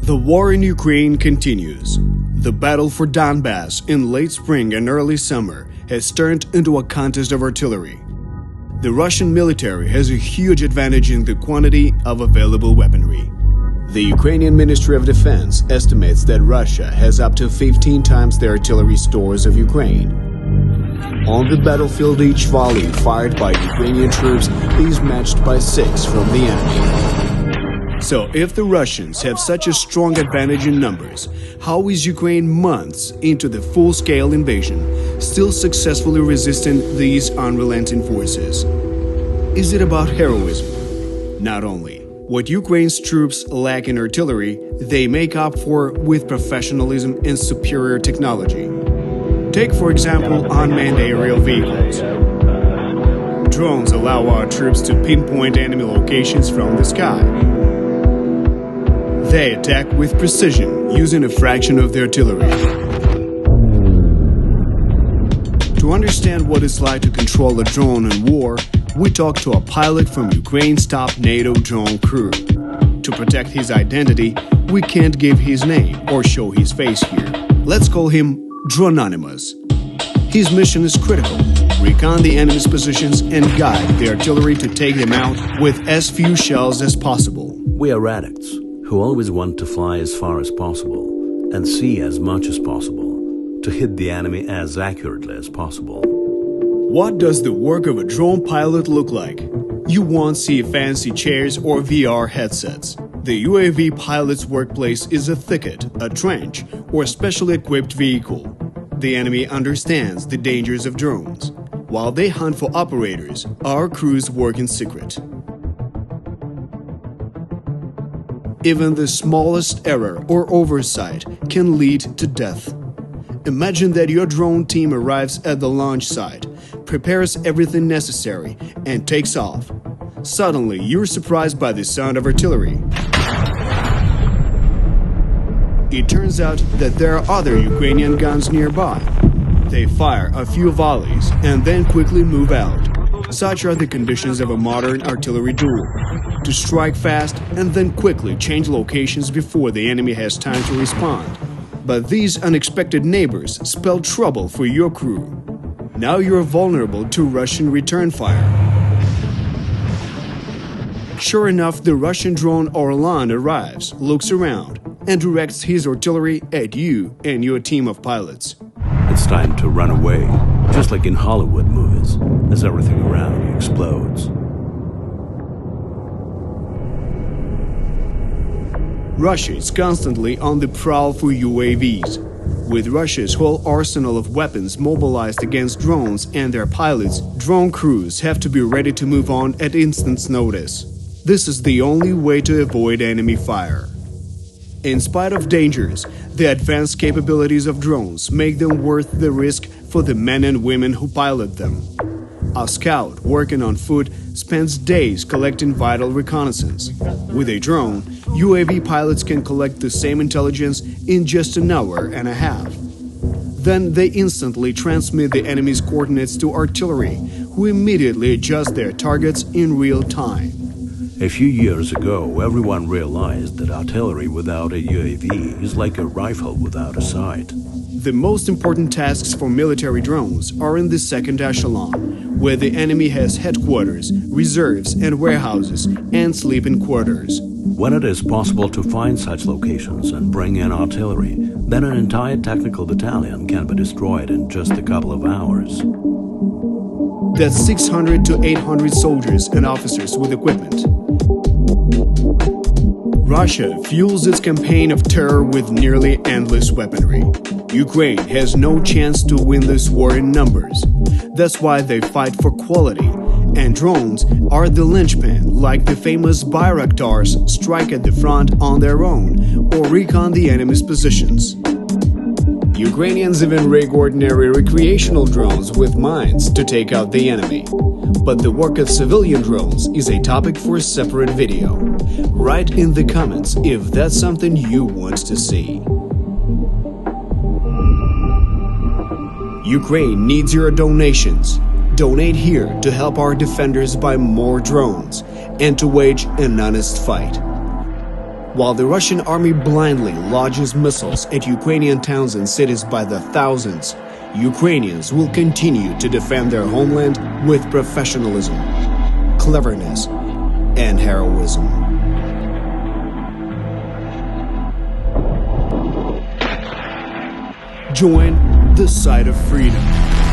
The war in Ukraine continues. The battle for Donbass in late spring and early summer has turned into a contest of artillery. The Russian military has a huge advantage in the quantity of available weaponry. The Ukrainian Ministry of Defense estimates that Russia has up to 15 times the artillery stores of Ukraine. On the battlefield, each volley fired by Ukrainian troops is matched by 6 from the enemy. So, if the Russians have such a strong advantage in numbers, how is Ukraine months into the full-scale invasion still successfully resisting these unrelenting forces? Is it about heroism? Not only. What Ukraine's troops lack in artillery, they make up for with professionalism and superior technology. Take, for example, unmanned aerial vehicles. Drones allow our troops to pinpoint enemy locations from the sky. They attack with precision, using a fraction of the artillery. To understand what it's like to control a drone in war, we talked to a pilot from Ukraine's top NATO drone crew. To protect his identity, we can't give his name or show his face here. Let's call him Drononymous. His mission is critical: recon the enemy's positions and guide the artillery to take them out with as few shells as possible. We are addicts who always want to fly as far as possible and see as much as possible to hit the enemy as accurately as possible. What does the work of a drone pilot look like? You won't see fancy chairs or VR headsets. The UAV pilot's workplace is a thicket, a trench, or specially equipped vehicle. The enemy understands the dangers of drones. While they hunt for operators, our crews work in secret. Even the smallest error or oversight can lead to death. Imagine that your drone team arrives at the launch site, prepares everything necessary, and takes off. Suddenly, you're surprised by the sound of artillery. It turns out that there are other Ukrainian guns nearby. They fire a few volleys and then quickly move out. Such are the conditions of a modern artillery duel: to strike fast and then quickly change locations before the enemy has time to respond. But these unexpected neighbors spell trouble for your crew. Now you're vulnerable to Russian return fire. Sure enough, the Russian drone Orlan arrives, looks around, and directs his artillery at you and your team of pilots. It's time to run away, just like in Hollywood movies, as everything around you explodes. Russia is constantly on the prowl for UAVs. With Russia's whole arsenal of weapons mobilized against drones and their pilots, drone crews have to be ready to move on at instant's notice. This is the only way to avoid enemy fire. In spite of dangers, the advanced capabilities of drones make them worth the risk for the men and women who pilot them. A scout working on foot spends days collecting vital reconnaissance. With a drone, UAV pilots can collect the same intelligence in just an hour and a half. Then they instantly transmit the enemy's coordinates to artillery, who immediately adjust their targets in real time. A few years ago, everyone realized that artillery without a UAV is like a rifle without a sight. The most important tasks for military drones are in the second echelon, where the enemy has headquarters, reserves and warehouses, and sleeping quarters. When it is possible to find such locations and bring in artillery, then an entire technical battalion can be destroyed in just a couple of hours. That's 600 to 800 soldiers and officers with equipment. Russia fuels its campaign of terror with nearly endless weaponry. Ukraine has no chance to win this war in numbers. That's why they fight for quality. And drones are the linchpin, like the famous Bayraktars strike at the front on their own or recon the enemy's positions. Ukrainians even rig ordinary recreational drones with mines to take out the enemy. But the work of civilian drones is a topic for a separate video. Write in the comments if that's something you want to see. Ukraine needs your donations. Donate here to help our defenders buy more drones and to wage an honest fight. While the Russian army blindly launches missiles at Ukrainian towns and cities by the thousands, Ukrainians will continue to defend their homeland with professionalism, cleverness, and heroism. Join the side of freedom.